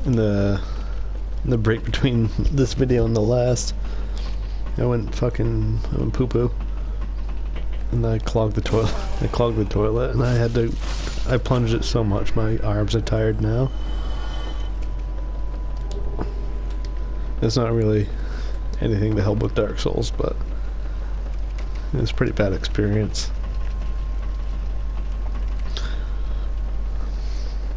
in the break between this video and the last, I went poo poo, and I clogged the toilet. And I plunged it so much my arms are tired now. It's not really anything to help with Dark Souls, but it was a pretty bad experience.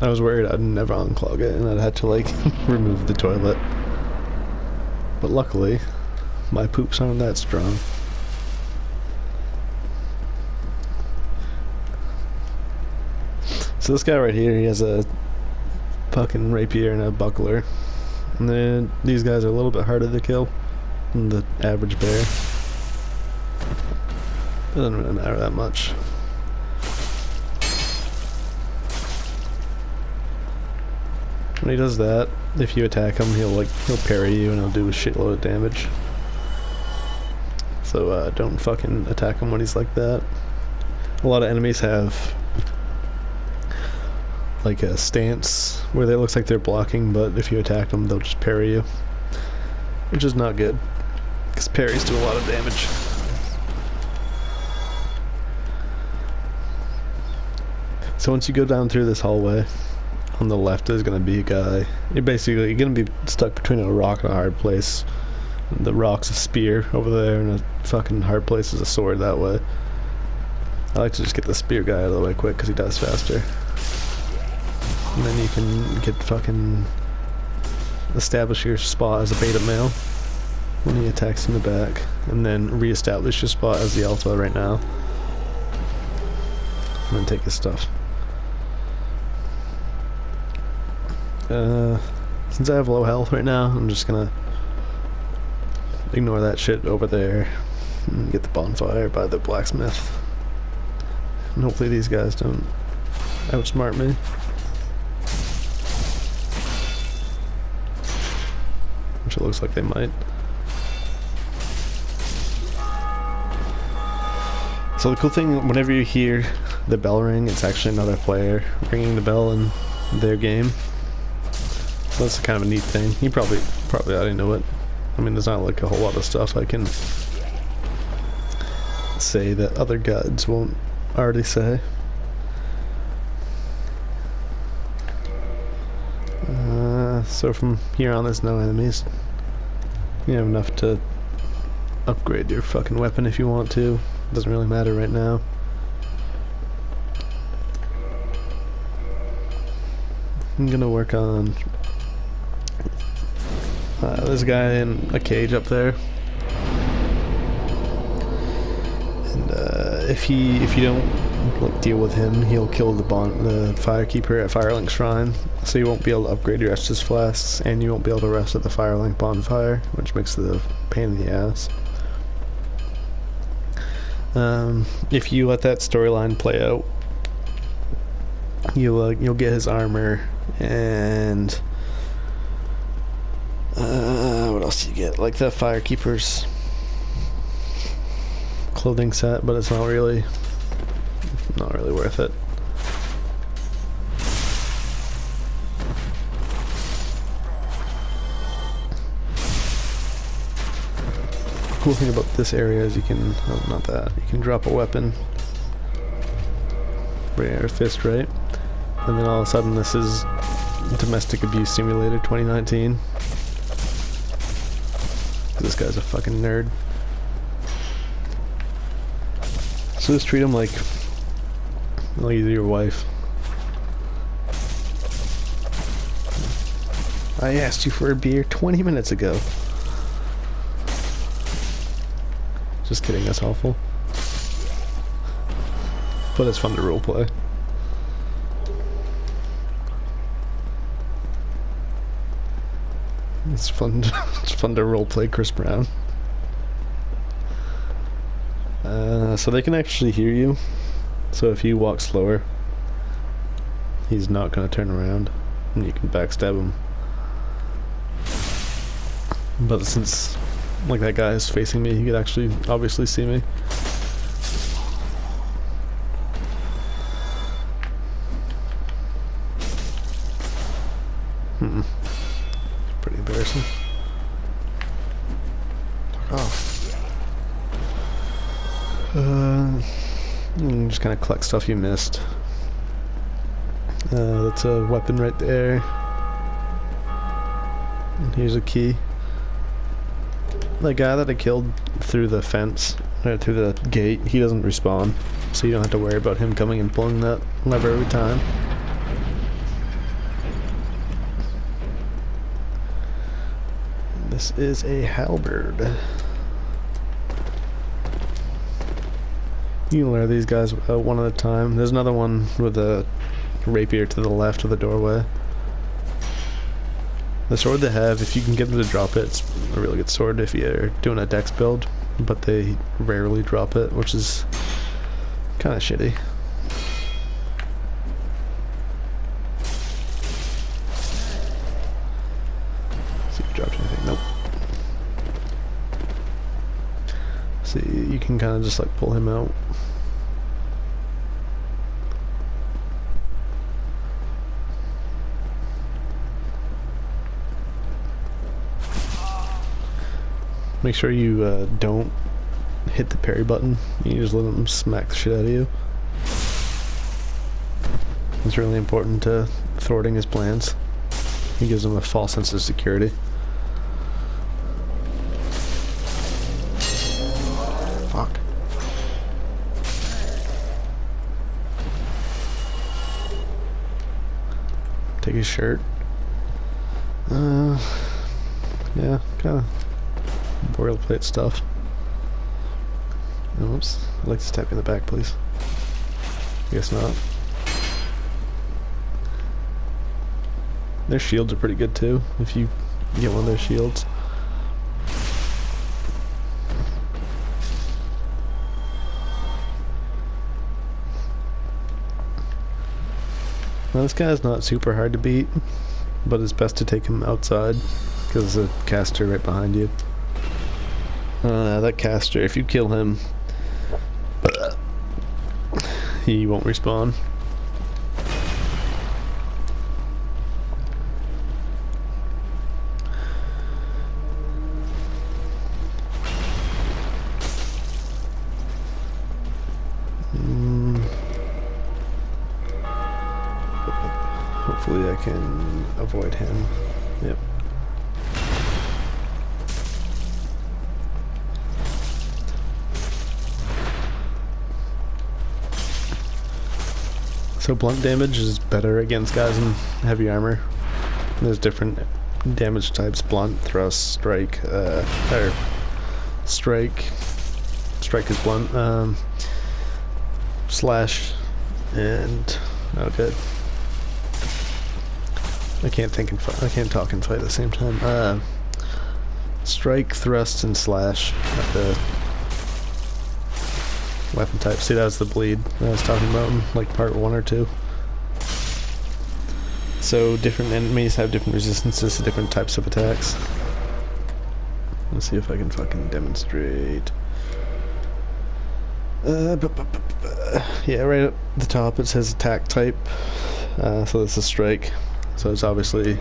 I was worried I'd never unclog it and I'd have to like remove the toilet. But luckily, my poops aren't that strong. So this guy right here, he has a fucking rapier and a buckler. And then these guys are a little bit harder to kill than the average bear. It doesn't really matter that much. When he does that, if you attack him, he'll parry you and he'll do a shitload of damage. So don't fucking attack him when he's like that. A lot of enemies have like a stance where it looks like they're blocking, but if you attack them, they'll just parry you, which is not good because parries do a lot of damage. So once you go down through this hallway, on the left is going to be a guy. You're basically going to be stuck between a rock and a hard place. The rock's a spear over there, and a fucking hard place is a sword that way. I like to just get the spear guy out of the way quick because he dies faster. And then you can get fucking establish your spot as a beta male when he attacks in the back, and then re-establish your spot as the alpha right now. And then take his stuff. Since I have low health right now, I'm just gonna ignore that shit over there and get the bonfire by the blacksmith. And hopefully these guys don't outsmart me. Which it looks like they might. So the cool thing, whenever you hear the bell ring, it's actually another player ringing the bell in their game. So that's kind of a neat thing. You probably already know it. I mean, there's not like a whole lot of stuff I can say that other guides won't already say. So from here on, there's no enemies. You have enough to upgrade your fucking weapon if you want to. Doesn't really matter right now. I'm gonna work on there's a guy in a cage up there, and if you don't deal with him, he'll kill the firekeeper at Firelink Shrine, so you won't be able to upgrade your Estus flasks, and you won't be able to rest at the Firelink bonfire, which makes it a pain in the ass. If you let that storyline play out, you'll get his armor and what else do you get? Like the firekeeper's clothing set, but it's not really worth it. Cool thing about this area is you can, not that, you can drop a weapon, rare fist, right? And then all of a sudden this is Domestic Abuse Simulator 2019. This guy's a fucking nerd. So just treat him like he's your wife. I asked you for a beer 20 minutes ago. Just kidding, that's awful. But it's fun to roleplay. It's fun to roleplay Chris Brown. So they can actually hear you. So if you walk slower, he's not going to turn around, and you can backstab him. But since like that guy is facing me, he could actually obviously see me. embarrassing. Oh. Just kind of collect stuff you missed. That's a weapon right there. And here's a key. The guy that I killed through the fence, or through the gate, he doesn't respawn. So you don't have to worry about him coming and pulling that lever every time. This is a halberd. You can lure these guys one at a time. There's another one with a rapier to the left of the doorway. The sword they have, if you can get them to drop it, it's a really good sword if you're doing a dex build, but they rarely drop it, which is kind of shitty. See if he dropped anything. Nope. See, you can kind of just like pull him out. Make sure you don't hit the parry button. You just let him smack the shit out of you. It's really important to thwarting his plans. He gives him a false sense of security. Fuck. Take his shirt. Yeah, kinda boilerplate stuff. Oops. I'd like to tap you in the back, please. Guess not. Their shields are pretty good too, if you get one of their shields. Now this guy's not super hard to beat, but it's best to take him outside, because there's a caster right behind you. That caster, if you kill him, he won't respawn. Hopefully I can avoid him. Yep. So blunt damage is better against guys in heavy armor. There's different damage types: blunt, thrust, strike, or strike. Strike is blunt. Slash, and oh, good. I can't think and I can't talk and fight at the same time. Strike, thrust, and slash are the weapon type. See, that was the bleed that I was talking about in like part 1 or 2. So different enemies have different resistances to different types of attacks. Let's see if I can fucking demonstrate. Yeah, right at the top it says attack type. So this is strike. So it's obviously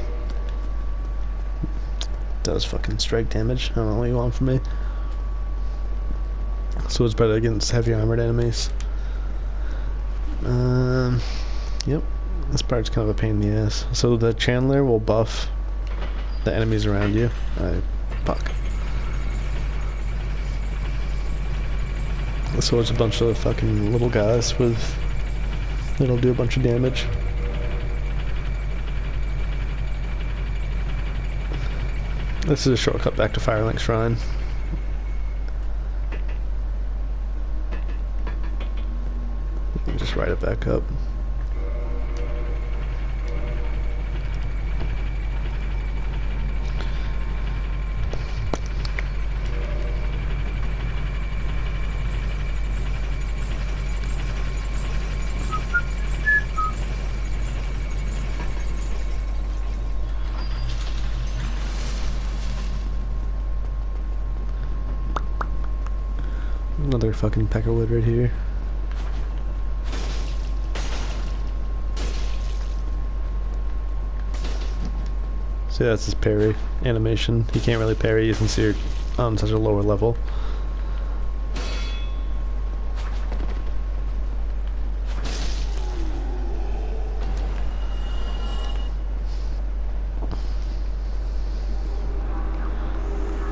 does fucking strike damage. I don't know what you want from me. So it's better against heavy armored enemies. Yep. This part's kind of a pain in the ass. So the Chandler will buff the enemies around you. Fuck. So it's a bunch of fucking little guys with that'll do a bunch of damage. This is a shortcut back to Firelink Shrine. Just ride it back up. Another fucking peckerwood right here. See, that's his parry animation. He can't really parry since you're on such a lower level.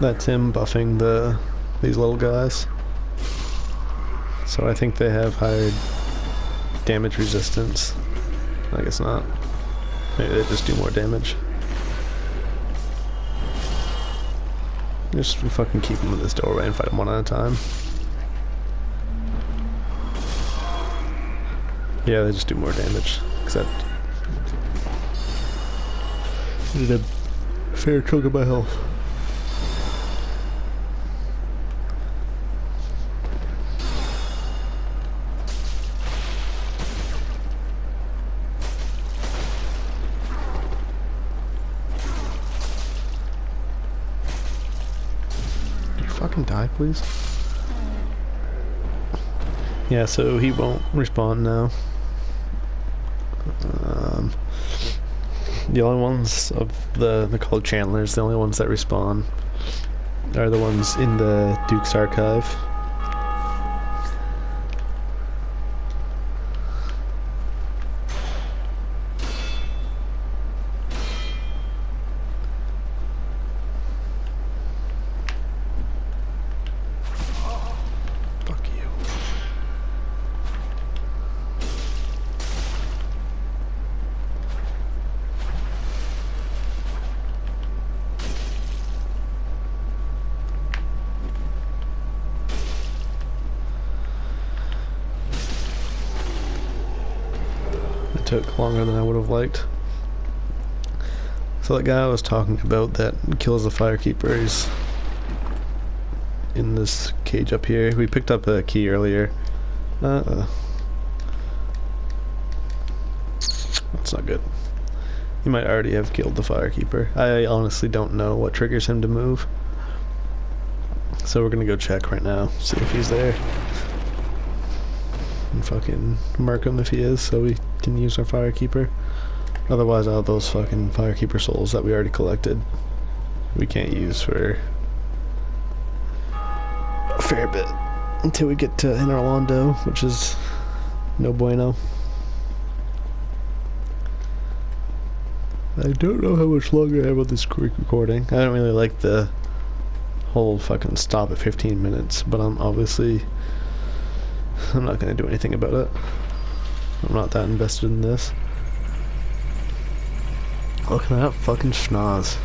That's him buffing these little guys. So I think they have higher damage resistance. I guess not. Maybe they just do more damage. Just fucking keep them in this doorway and fight them one at a time. Yeah, they just do more damage. Except I did a fair chunk of my health. Fucking die, please. Yeah, so he won't respawn now. The only ones of the called Chandlers, the only ones that respawn are the ones in the Duke's archive. Took longer than I would have liked. So that guy I was talking about that kills the firekeeper is in this cage up here. We picked up a key earlier. That's not good. He might already have killed the firekeeper. I honestly don't know what triggers him to move. So we're gonna go check right now, see if he's there. And fucking mark him if he is, so we can use our firekeeper. Otherwise, all those fucking firekeeper souls that we already collected, we can't use for a fair bit until we get to Inner Orlando, which is no bueno. I don't know how much longer I have on this quick recording. I don't really like the whole fucking stop at 15 minutes, but I'm not gonna do anything about it. I'm not that invested in this. Look at that fucking schnoz.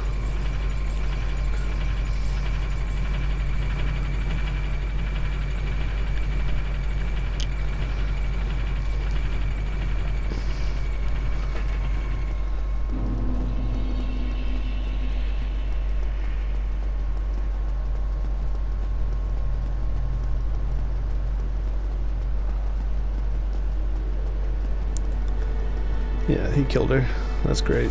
Yeah, he killed her. That's great.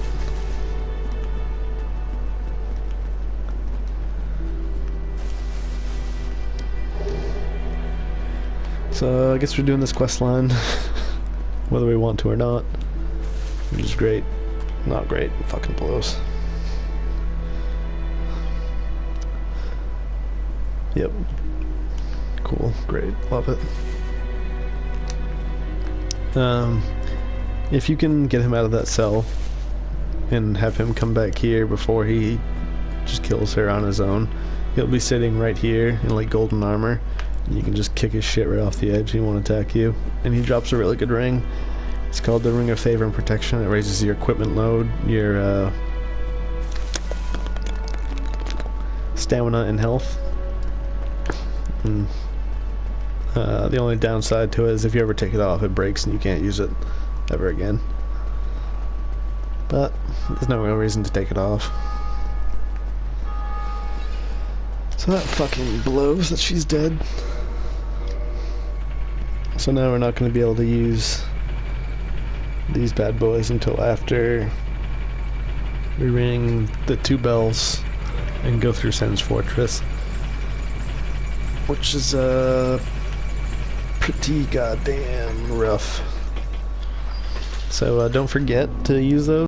So I guess we're doing this quest line whether we want to or not, which is great. Not great. It fucking blows. Yep. Cool. Great. Love it. If you can get him out of that cell and have him come back here before he just kills her on his own, he'll be sitting right here in like golden armor. You can just kick his shit right off the edge. He won't attack you. And he drops a really good ring. It's called the Ring of Favor and Protection. It raises your equipment load, your stamina and health. And, the only downside to it is if you ever take it off, it breaks and you can't use it ever again. But there's no real reason to take it off. So that fucking blows that she's dead. So now we're not going to be able to use these bad boys until after we ring the 2 bells and go through Sen's Fortress, which is pretty goddamn rough. So don't forget to use those.